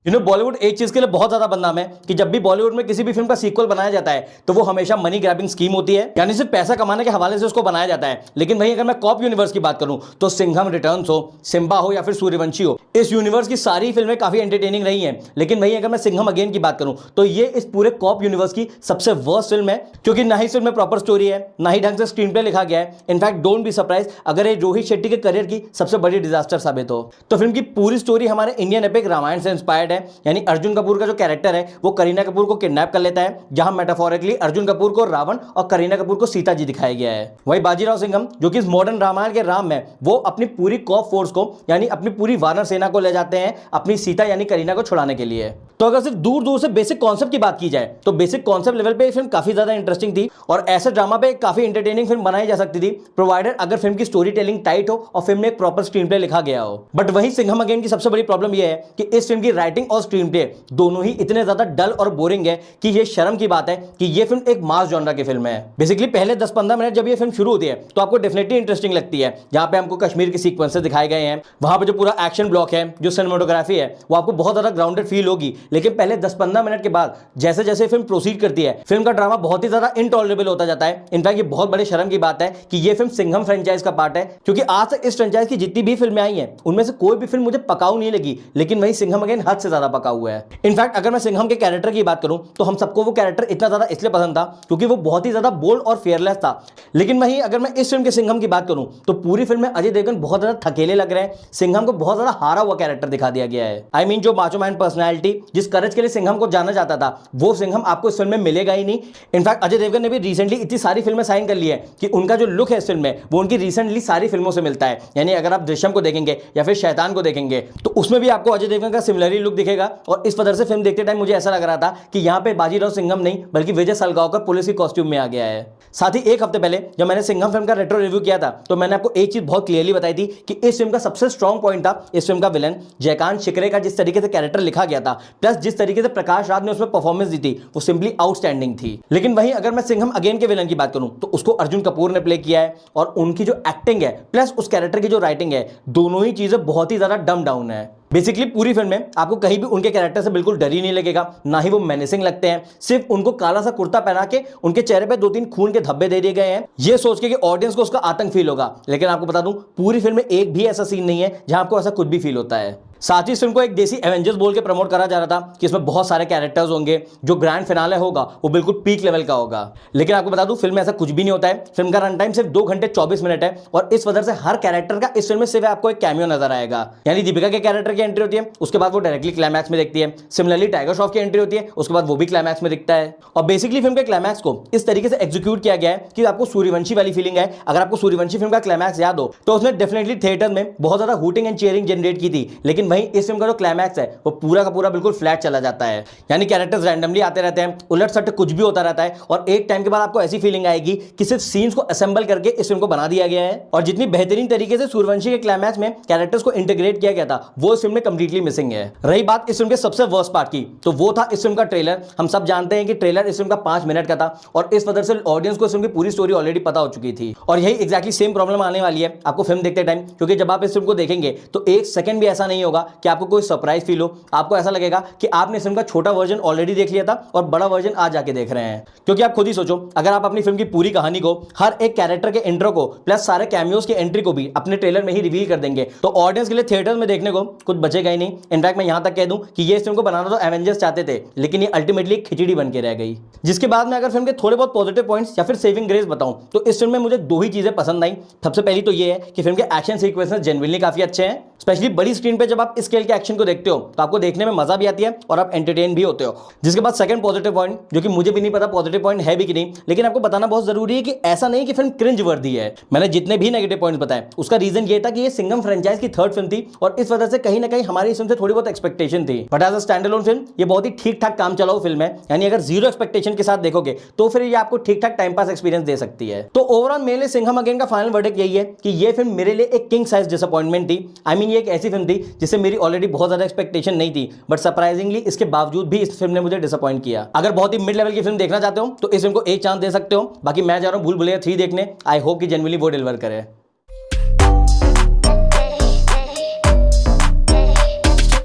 बॉलीवुड एक चीज के लिए बहुत ज्यादा बदनाम है कि जब भी बॉलीवुड में किसी भी फिल्म का सीक्वल बनाया जाता है तो वो हमेशा मनी ग्रैबिंग स्कीम होती है, यानी सिर्फ पैसा कमाने के हवाले से उसको बनाया जाता है। लेकिन वहीं अगर मैं कॉप यूनिवर्स की बात करूं तो सिंघम रिटर्न्स हो, सिम्बा हो या फिर सूर्यवंशी हो, इस यूनिवर्स की सारी फिल्में काफी एंटरटेनिंग रही हैं। लेकिन वहीं अगर मैं सिंघम अगेन की बात करूं तो ये इस पूरे कॉप यूनिवर्स की सबसे वर्स्ट फिल्म है, क्योंकि ना ही फिल्म में प्रॉपर स्टोरी है, ना ही ढंग से स्क्रीन प्ले लिखा गया है। इनफैक्ट डोंट बी सरप्राइज अगर ये रोहित शेट्टी के करियर की सबसे बड़ी डिजास्टर साबित हो। तो फिल्म की पूरी स्टोरी हमारे इंडियन एपिक रामायण से इंस्पायर्ड है, यानी अर्जुन कपूर का जो कैरेक्टर है वो करीना कपूर को किडनैप कर लेता है, जहां मेटाफोरिकली अर्जुन कपूर को रावण और करीना कपूर को सीता जी दिखाया गया है। वहीं बाजीराव सिंघम जो कि इस मॉडर्न रामायण के राम है, वो अपनी पूरी कॉप फोर्स को यानी अपनी पूरी वानर सेना को ले जाते हैं अपनी सीता यानी करीना को छुड़ाने के लिए। तो अगर सिर्फ दूर दूर से बेसिक कॉन्सेप्ट की बात की जाए तो बेसिक कॉन्सेप्ट लेवल पे फिल्म काफी ज्यादा इंटरेस्टिंग थी और ऐसे ड्रामा पे काफी एंटरटेनिंग फिल्म बनाई जा सकती थी, प्रोवाइडेड अगर फिल्म की स्टोरी टेलिंग टाइट हो और फिल्म में एक प्रॉपर स्क्रीन प्ले लिखा गया हो। बट वहीं सिंघम अगेन की सबसे बड़ी प्रॉब्लम यह है कि इस फिल्म की राइटिंग और स्क्रीन प्ले दोनों ही इतने ज्यादा डल और बोरिंग है कि यह शर्म की बात है कि यह फिल्म एक मास जॉनरा की फिल्म है। बेसिकली पहले 10-15 मिनट जब यह फिल्म शुरू होती है तो आपको डेफिनेटली इंटरेस्टिंग लगती है, जहां पे हमको कश्मीर के सीक्वेंसेस दिखाए गए हैं, वहां पे जो पूरा एक्शन ब्लॉक है, जो सिनेमेटोग्राफी है, वो आपको बहुत ज्यादा ग्राउंडेड फील होगी। लेकिन पहले 10-15 मिनट के बाद जैसे जैसे फिल्म प्रोसीड करती है, फिल्म का ड्रामा बहुत ही ज्यादा इनटॉलरेबल होता जाता है। इनफैक्ट ये बहुत बड़े शर्म की बात है कि यह फिल्म सिंघम फ्रेंचाइज का पार्ट है, क्योंकि आज तक इस फ्रेंचाइज की जितनी भी फिल्में आई हैं उनमें से कोई भी फिल्म मुझे पकाऊ नहीं लगी, लेकिन वही सिंघम अगेन हद से ज्यादा पकाऊ हुआ है। इनफैक्ट अगर मैं सिंघम के कैरेक्टर की बात करूं तो हम सबको वो कैरेक्टर इतना ज्यादा इसलिए पसंद था क्योंकि वो बहुत ही ज्यादा बोल्ड और फियरलेस था। लेकिन वहीं अगर मैं इस फिल्म के सिंघम की बात करूं तो पूरी फिल्म में अजय देवगन बहुत ज्यादा थकेले लग रहे हैं। सिंघम को बहुत ज्यादा हारा हुआ कैरेक्टर दिखा दिया गया है। आई मीन जो माचो मैन पर्सनैलिटी, जिस करेज के लिए सिंघम को जाना जाता था, वो सिंघम आपको इस फिल्म में मिलेगा ही नहीं। इनफैक्ट अजय देवगन ने भी रिसेंटली इतनी सारी फिल्में साइन कर ली है कि उनका जो लुक है इस फिल्म में वो उनकी रिसेंटली सारी फिल्मों से मिलता है। यानी अगर आप दृश्यम को देखेंगे या फिर शैतान को देखेंगे तो उसमें भी आपको अजय देवगन का सिमिलरली लुक दिखेगा। और इस वजह से फिल्म देखते टाइम मुझे ऐसा लग रहा था कि यहाँ पे बाजीराव सिंघम नहीं बल्कि विजय सलगांवकर पुलिस की कॉस्ट्यूम में आ गया है। साथ ही एक हफ्ते पहले जब मैंने सिंघम फिल्म का रेट्रो रिव्यू किया था तो मैंने आपको एक चीज बहुत क्लियरली बताई थी कि इस फिल्म का सबसे स्ट्रॉन्ग पॉइंट था इस फिल्म का विलन जयकांत शिकरे का। जिस तरीके से कैरेक्टर लिखा गया था प्लस जिस तरीके से प्रकाश राज ने उसमें परफॉर्मेंस दी थी वो सिंपली आउटस्टैंडिंग थी। लेकिन वहीं अगर मैं सिंघम अगेन के विलन की बात करूं तो उसको अर्जुन कपूर ने प्ले किया है और उनकी जो एक्टिंग है प्लस उस कैरेक्टर की जो राइटिंग है, दोनों ही चीजें बहुत ही ज्यादा डम डाउन है। बेसिकली पूरी फिल्म में आपको कहीं भी उनके कैरेक्टर से बिल्कुल डर ही नहीं लगेगा, ना ही वो मेनेसिंग लगते हैं। सिर्फ उनको काला सा कुर्ता पहना के उनके चेहरे पे 2-3 खून के धब्बे दे दिए गए हैं, ये सोच के कि ऑडियंस को उसका आतंक फील होगा। लेकिन आपको बता दूं पूरी फिल्म में एक भी ऐसा सीन नहीं है जहां आपको ऐसा कुछ भी फील होता है। साथ ही इस फिल्म को एक देसी एवेंजर्स बोल के प्रमोट करा जा रहा था कि इसमें बहुत सारे कैरेक्टर्स होंगे, जो ग्रैंड फिनाले होगा वो बिल्कुल पीक लेवल का होगा। लेकिन आपको बता दूं फिल्म में ऐसा कुछ भी नहीं होता है। फिल्म का रन टाइम सिर्फ 2 घंटे 24 मिनट है और इस वजह से हर कैरेक्टर का इस फिल्म में सिर्फ आपको एक कैमियो नजर आएगा। यानी दीपिका के कैरेक्टर की एंट्री होती है, उसके बाद वो डायरेक्टली क्लाइमैक्स में दिखती है। सिमिलरली टाइगर श्रॉफ की एंट्री होती है, उसके बाद वो भी क्लाइमैक्स में दिखता है। और बेसिकली फिल्म के क्लाइमैक्स को इस तरीके से एग्जीक्यूट किया गया है कि आपको सूर्यवंशी वाली फीलिंग है। अगर आपको सूर्यवंशी फिल्म का क्लाइमैक्स याद हो तो उसने डेफिनेटली थिएटर में बहुत ज्यादा हूटिंग एंड चीयरिंग जनरेट की थी। लेकिन वहीं इस फिल्म का जो क्लाइमैक्स है वो पूरा का पूरा बिल्कुल फ्लैट चला जाता है। यानी कैरेक्टर्स रैंडमली आते रहते हैं, उलट सट कुछ भी होता रहता है और एक टाइम के बाद आपको ऐसी फीलिंग आएगी कि सिर्फ सीन्स को असेंबल करके इस फिल्म को बना दिया गया है। और जितनी बेहतरीन तरीके से सूर्यवंशी के क्लाइमैक्स में कैरेक्टर्स को इंटीग्रेट किया गया था वो इस फिल्म में कंप्लीटली मिसिंग है। रही बात इस फिल्म के सबसे वर्स्ट पार्ट की तो वो था इस फिल्म का ट्रेलर। हम सब जानते हैं कि ट्रेलर इस फिल्म का 5 मिनट का था और इस वजह से ऑडियंस को इस फिल्म की पूरी स्टोरी ऑलरेडी पता हो चुकी थी। और यही एग्जैक्टली सेम प्रॉब्लम आने वाली है आपको फिल्म देखते टाइम, क्योंकि जब आप इस फिल्म को देखेंगे तो एक सेकंड भी ऐसा नहीं होगा कि आपको कोई सरप्राइज फील हो। आपको ऐसा लगेगा कि आपने इस फिल्म का छोटा वर्जन ऑलरेडी देख लिया था और बड़ा वर्जन आज जाके देख रहे हैं। क्योंकि आप खुद ही सोचो, अगर आप अपनी फिल्म की पूरी कहानी को, हर एक कैरेक्टर के इंट्रो को प्लस सारे कैमियोज की एंट्री को भी अपने ट्रेलर में ही रिवील कर देंगे तो ऑडियंस के लिए थिएटर में देखने को कुछ बचेगा ही नहीं। इनफैक्ट मैं यहां तक कह दूं कि ये इस फिल्म को बनाना तो एवेंजर्स चाहते थे, लेकिन ये अल्टीमेटली खिचड़ी बन के रह गई। जिसके बाद में अगर फिल्म के थोड़े बहुत पॉजिटिव पॉइंट्स या फिर सेविंग ग्रेस बताऊं तो इस फिल्म में मुझे 2 ही चीजें पसंद आई। सबसे पहली तो ये है कि फिल्म के एक्शन सीक्वेंसेस जेन्युइनली काफी अच्छे हैं। स्पेशली बड़ी स्क्रीन पे जब आप इस स्केल के एक्शन को देखते हो तो आपको देखने में मजा भी आती है और आप एंटरटेन भी होते हो। जिसके बाद सेकंड पॉजिटिव पॉइंट, जो कि मुझे भी नहीं पता पॉजिटिव पॉइंट है भी कि नहीं, लेकिन आपको बताना बहुत जरूरी है कि ऐसा नहीं कि फिल्म क्रिंज वर्दी है। मैंने जितने भी नेगेटिव पॉइंट्स बताए उसका रीजन ये था कि ये सिंघम फ्रेंचाइज की 3rd फिल्म थी और इस वजह से कहीं ना कहीं हमारी इस फिल्म से थोड़ी बहुत एक्सपेक्टेशन थी। But as a stand alone film ये बहुत ही ठीक ठाक काम चलाओ फिल्म है। यानी अगर 0 एक्सपेक्टेशन के साथ देखोगे तो फिर ये आपको ठीक ठाक टाइम पास एक्सपीरियंस दे सकती है। तो ओवरऑल मेरे लिए सिंघम अगेन का फाइनल वर्डिक्ट यही है कि ये फिल्म मेरे लिए एक किंग साइज डिसअपॉइंटमेंट थी। आई मीन ये एक ऐसी फिल्म थी जिससे मेरी ऑलरेडी बहुत ज्यादा एक्सपेक्टेशन नहीं थी, बट सरप्राइजिंगली इसके बावजूद भी इस फिल्म ने मुझे डिसअपॉइंट किया। अगर बहुत ही मिड लेवल की फिल्म देखना चाहते हो तो इस फिल्म को एक चांस दे सकते हो। बाकी मैं जा रहा हूं भूल भुलैया 3 देखने। आई होप कि जेन्युइनली वो डिलीवर करे।